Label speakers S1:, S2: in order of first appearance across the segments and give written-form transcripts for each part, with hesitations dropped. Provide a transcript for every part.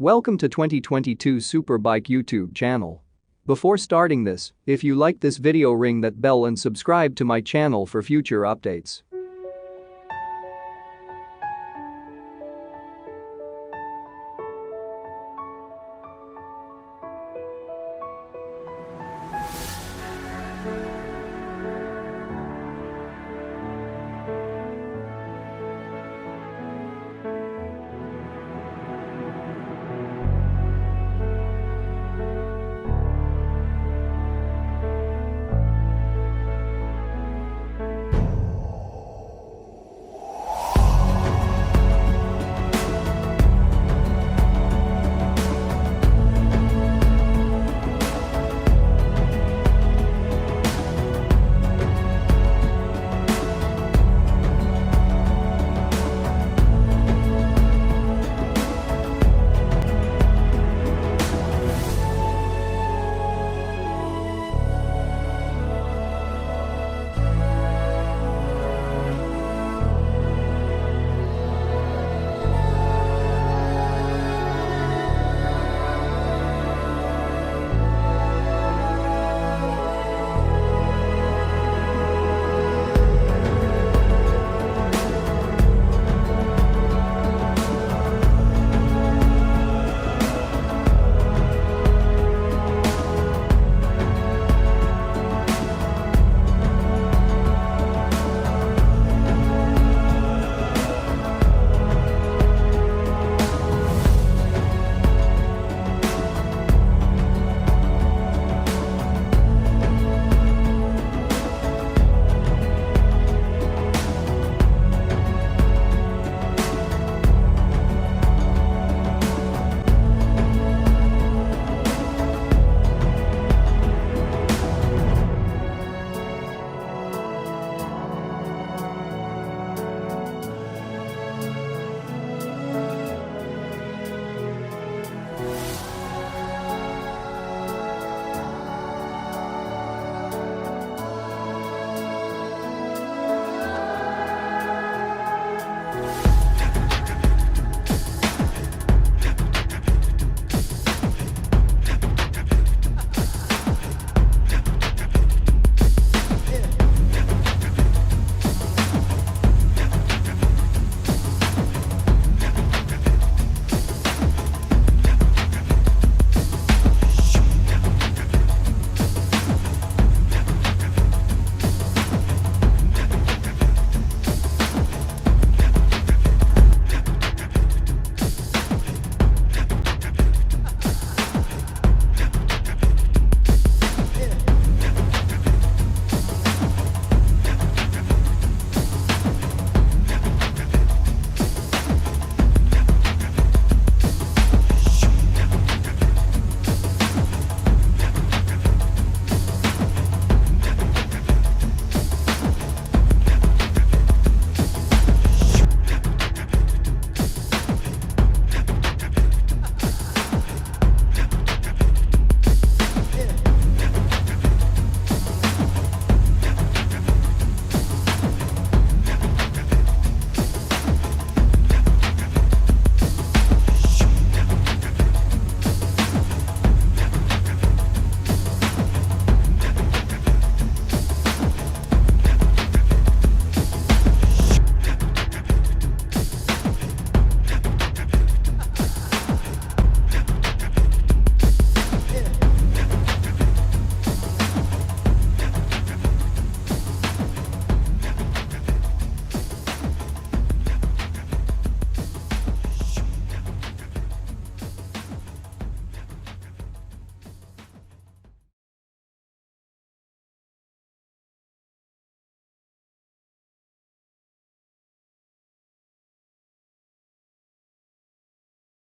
S1: Welcome to 2022 Superbike YouTube channel. Before starting this, if you like this video, ring that bell and subscribe to my channel for future updates.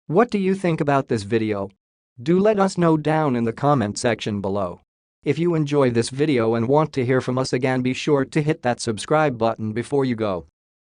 S1: What do you think about this video? Do let us know down in the comment section below. If you enjoy this video and want to hear from us again, be sure to hit that subscribe button before you go.